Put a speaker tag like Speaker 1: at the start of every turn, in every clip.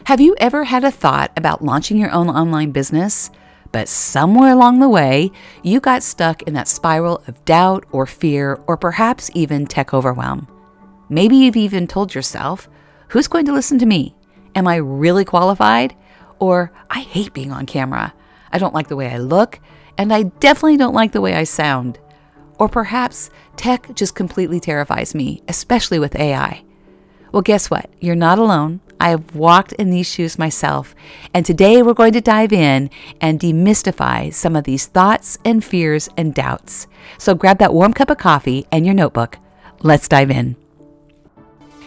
Speaker 1: Have you ever had a thought about launching your own online business, but somewhere along the way, you got stuck in that spiral of doubt or fear, or perhaps even tech overwhelm? Maybe you've even told yourself, who's going to listen to me? Am I really qualified? Or I hate being on camera. I don't like the way I look, and I definitely don't like the way I sound. Or perhaps tech just completely terrifies me, especially with AI. Well, guess what? You're not alone. I have walked in these shoes myself, and today we're going to dive in and demystify some of these thoughts and fears and doubts. So grab that warm cup of coffee and your notebook. Let's dive in.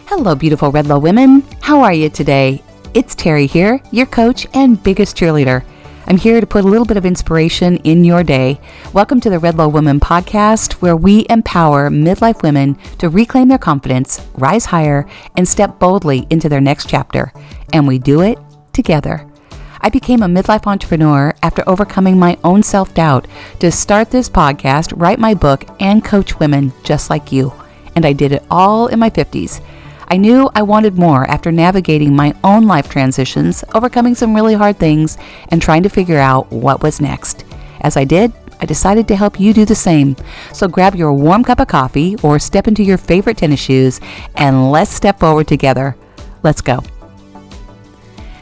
Speaker 1: Hello, beautiful Redlo women. How are you today? It's Terri here, your coach and biggest cheerleader. I'm here to put a little bit of inspiration in your day. Welcome to the Redlo Women podcast, where we empower midlife women to reclaim their confidence, rise higher, and step boldly into their next chapter. And we do it together. I became a midlife entrepreneur after overcoming my own self-doubt to start this podcast, write my book, and coach women just like you. And I did it all in my 50s. I knew I wanted more after navigating my own life transitions, overcoming some really hard things, and trying to figure out what was next. As I did, I decided to help you do the same. So grab your warm cup of coffee or step into your favorite tennis shoes and let's step forward together. Let's go.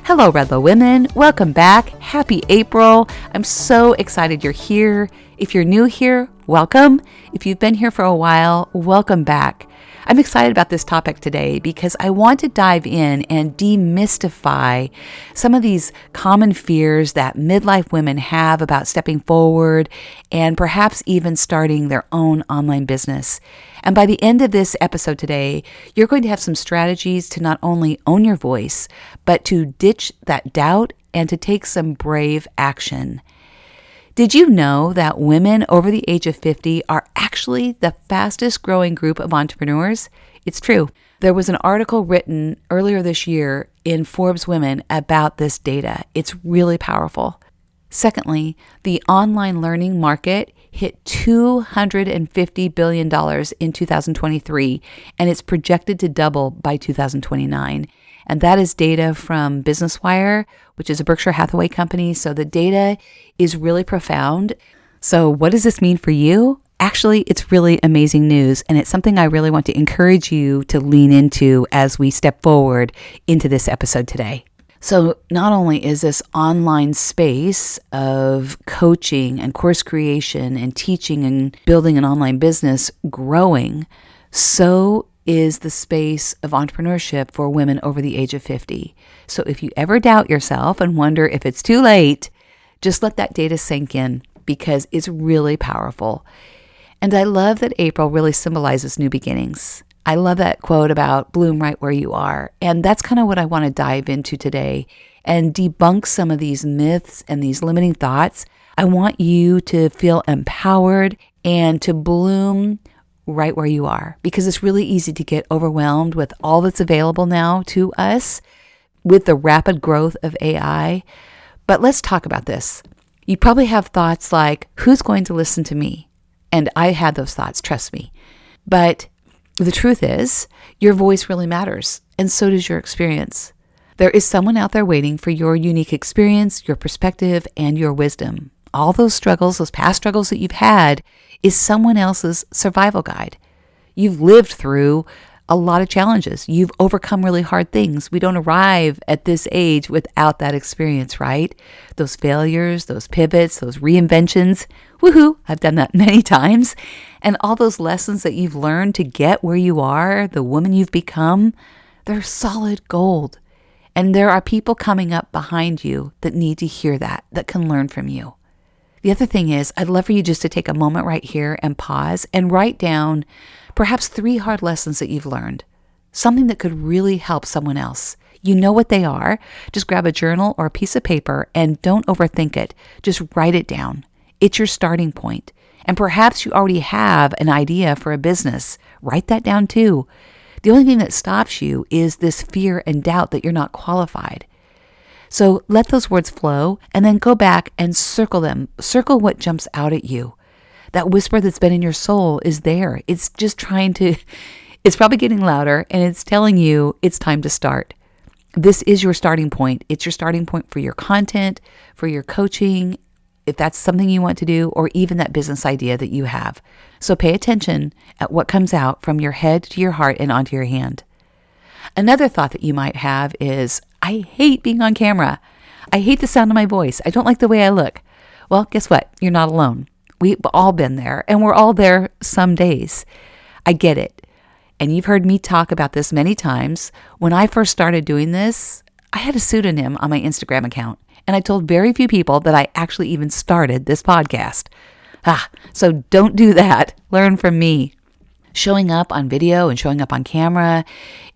Speaker 1: Hello, Redlo women. Welcome back. Happy April. I'm so excited you're here. If you're new here, welcome. If you've been here for a while, welcome back. I'm excited about this topic today because I want to dive in and demystify some of these common fears that midlife women have about stepping forward and perhaps even starting their own online business. And by the end of this episode today, you're going to have some strategies to not only own your voice, but to ditch that doubt and to take some brave action. Did you know that women over the age of 50 are actually the fastest growing group of entrepreneurs? It's true. There was an article written earlier this year in Forbes Women about this data. It's really powerful. Secondly, the online learning market hit $250 billion in 2023, and it's projected to double by 2029. And that is data from Business Wire, which is a Berkshire Hathaway company. So the data is really profound. So what does this mean for you? Actually, it's really amazing news. And it's something I really want to encourage you to lean into as we step forward into this episode today. So not only is this online space of coaching and course creation and teaching and building an online business growing, so is the space of entrepreneurship for women over the age of 50. So if you ever doubt yourself and wonder if it's too late, just let that data sink in because it's really powerful. And I love that April really symbolizes new beginnings. I love that quote about bloom right where you are. And that's kind of what I want to dive into today and debunk some of these myths and these limiting thoughts. I want you to feel empowered and to bloom right where you are, because it's really easy to get overwhelmed with all that's available now to us with the rapid growth of AI. But let's talk about this. You probably have thoughts like, who's going to listen to me? And I had those thoughts, trust me. But the truth is, your voice really matters, and so does your experience. There is someone out there waiting for your unique experience, your perspective, and your wisdom. All those struggles, those past struggles that you've had, is someone else's survival guide. You've lived through a lot of challenges. You've overcome really hard things. We don't arrive at this age without that experience, right? Those failures, those pivots, those reinventions. Woohoo! I've done that many times. And all those lessons that you've learned to get where you are, the woman you've become, they're solid gold. And there are people coming up behind you that need to hear that can learn from you. The other thing is, I'd love for you just to take a moment right here and pause and write down perhaps 3 hard lessons that you've learned, something that could really help someone else. You know what they are. Just grab a journal or a piece of paper and don't overthink it. Just write it down. It's your starting point. And perhaps you already have an idea for a business. Write that down too. The only thing that stops you is this fear and doubt that you're not qualified. So let those words flow and then go back and circle them. Circle what jumps out at you. That whisper that's been in your soul is there. It's just it's probably getting louder and it's telling you it's time to start. This is your starting point. It's your starting point for your content, for your coaching, if that's something you want to do, or even that business idea that you have. So pay attention at what comes out from your head to your heart and onto your hand. Another thought that you might have is, I hate being on camera. I hate the sound of my voice. I don't like the way I look. Well, guess what? You're not alone. We've all been there, and we're all there some days. I get it. And you've heard me talk about this many times. When I first started doing this, I had a pseudonym on my Instagram account, and I told very few people that I actually even started this podcast. So don't do that. Learn from me. Showing up on video and showing up on camera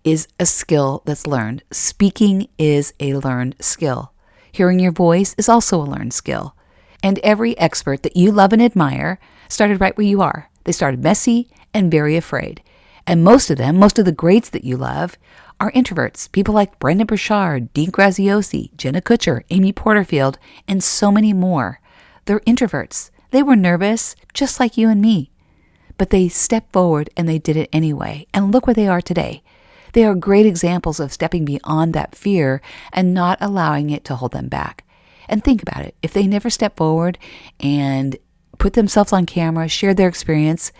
Speaker 1: is a skill that's learned. Speaking is a learned skill. Hearing your voice is also a learned skill. And every expert that you love and admire started right where you are. They started messy and very afraid. And most of the greats that you love, are introverts. People like Brendon Burchard, Dean Graziosi, Jenna Kutcher, Amy Porterfield, and so many more. They're introverts. They were nervous, just like you and me. But they stepped forward and they did it anyway. And look where they are today. They are great examples of stepping beyond that fear and not allowing it to hold them back. And think about it. If they never stepped forward and put themselves on camera, shared their experience,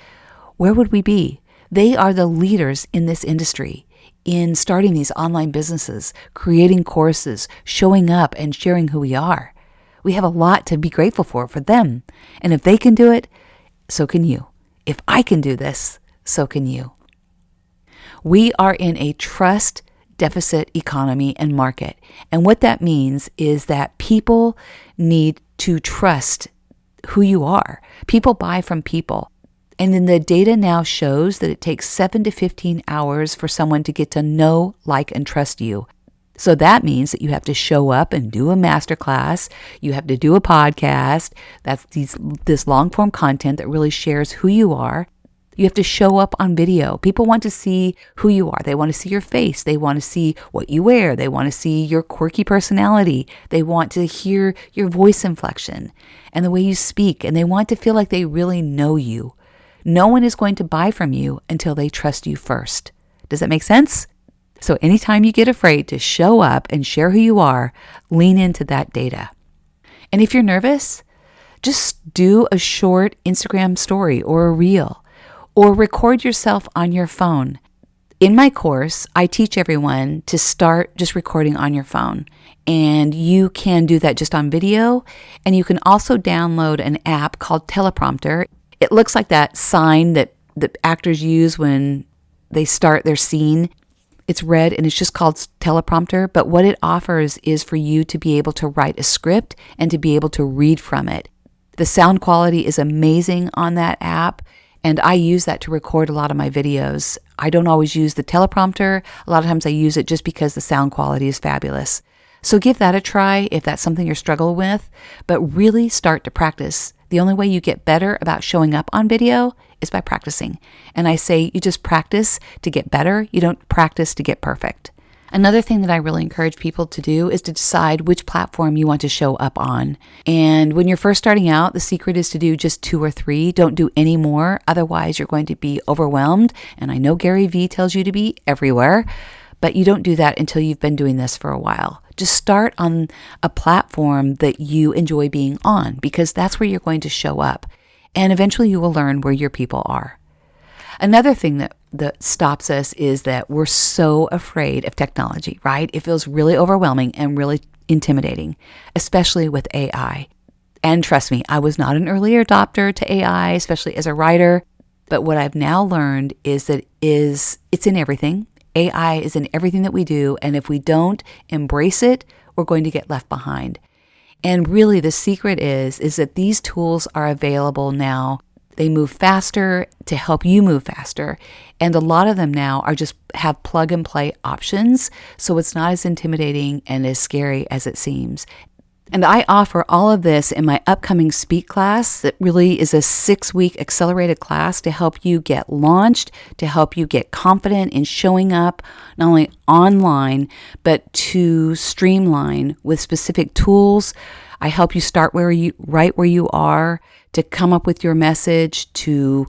Speaker 1: where would we be? They are the leaders in this industry, in starting these online businesses, creating courses, showing up and sharing who we are. We have a lot to be grateful for them. And if they can do it, so can you. If I can do this, so can you. We are in a trust deficit economy and market. And what that means is that people need to trust who you are. People buy from people. And then the data now shows that it takes 7 to 15 hours for someone to get to know, like, and trust you. So that means that you have to show up and do a masterclass. You have to do a podcast. That's this long-form content that really shares who you are. You have to show up on video. People want to see who you are. They want to see your face. They want to see what you wear. They want to see your quirky personality. They want to hear your voice inflection and the way you speak. And they want to feel like they really know you. No one is going to buy from you until they trust you first. Does that make sense? So anytime you get afraid to show up and share who you are, lean into that data. And if you're nervous, just do a short Instagram story or a reel, or record yourself on your phone. In my course, I teach everyone to start just recording on your phone. And you can do that just on video. And you can also download an app called Teleprompter. It looks like that sign that the actors use when they start their scene. It's red and it's just called Teleprompter. But what it offers is for you to be able to write a script and to be able to read from it. The sound quality is amazing on that app. And I use that to record a lot of my videos. I don't always use the teleprompter. A lot of times I use it just because the sound quality is fabulous. So give that a try if that's something you're struggling with, but really start to practice. The only way you get better about showing up on video is by practicing. And I say you just practice to get better. You don't practice to get perfect. Another thing that I really encourage people to do is to decide which platform you want to show up on. And when you're first starting out, the secret is to do just 2 or 3. Don't do any more. Otherwise, you're going to be overwhelmed. And I know Gary Vee tells you to be everywhere, but you don't do that until you've been doing this for a while. Just start on a platform that you enjoy being on, because that's where you're going to show up. And eventually you will learn where your people are. Another thing that stops us is that we're so afraid of technology, right? It feels really overwhelming and really intimidating, especially with AI. And trust me, I was not an early adopter to AI, especially as a writer. But what I've now learned is that it's in everything. AI is in everything that we do. And if we don't embrace it, we're going to get left behind. And really the secret is that these tools are available now. They move faster to help you move faster. And a lot of them now just have plug and play options. So it's not as intimidating and as scary as it seems. And I offer all of this in my upcoming Speak class that really is a 6-week accelerated class to help you get launched, to help you get confident in showing up, not only online, but to streamline with specific tools. I help you start right where you are, to come up with your message, to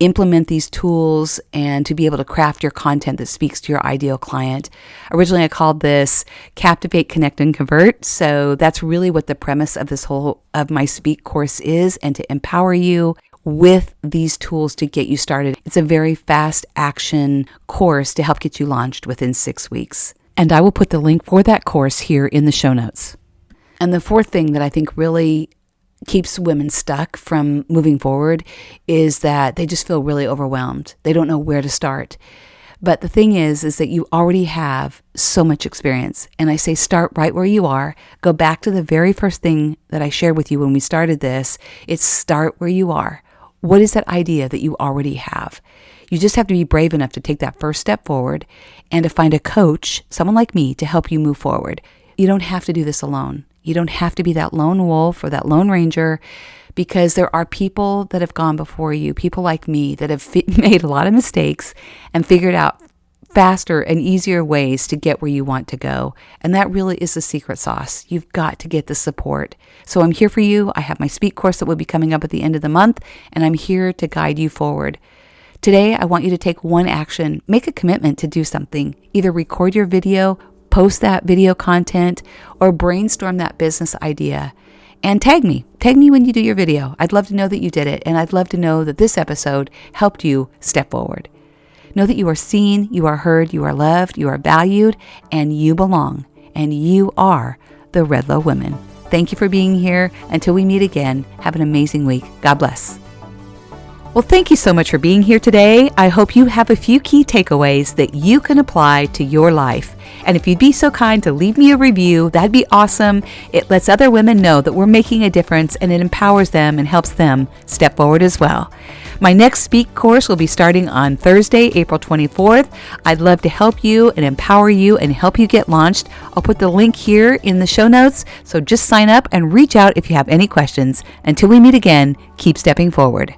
Speaker 1: implement these tools and to be able to craft your content that speaks to your ideal client. Originally, I called this Captivate, Connect, and Convert. So that's really what the premise of this whole of my Speak course is, and to empower you with these tools to get you started. It's a very fast action course to help get you launched within 6 weeks. And I will put the link for that course here in the show notes. And the fourth thing that I think really keeps women stuck from moving forward is that they just feel really overwhelmed. They don't know where to start. But the thing is that you already have so much experience. And I say start right where you are. Go back to the very first thing that I shared with you when we started this. It's start where you are. What is that idea that you already have? You just have to be brave enough to take that first step forward and to find a coach, someone like me, to help you move forward. You don't have to do this alone. You don't have to be that lone wolf or that lone ranger, because there are people that have gone before you, people like me that have made a lot of mistakes and figured out faster and easier ways to get where you want to go. And that really is the secret sauce. You've got to get the support. So I'm here for you. I have my Speak course that will be coming up at the end of the month, and I'm here to guide you forward. Today, I want you to take one action. Make a commitment to do something. Either record your video, post that video content, or brainstorm that business idea. And tag me. Tag me when you do your video. I'd love to know that you did it, and I'd love to know that this episode helped you step forward. Know that you are seen, you are heard, you are loved, you are valued, and you belong. And you are the Redlo women. Thank you for being here. Until we meet again, have an amazing week. God bless. Well, thank you so much for being here today. I hope you have a few key takeaways that you can apply to your life. And if you'd be so kind to leave me a review, that'd be awesome. It lets other women know that we're making a difference, and it empowers them and helps them step forward as well. My next Speak course will be starting on Thursday, April 24th. I'd love to help you and empower you and help you get launched. I'll put the link here in the show notes. So just sign up and reach out if you have any questions. Until we meet again, keep stepping forward.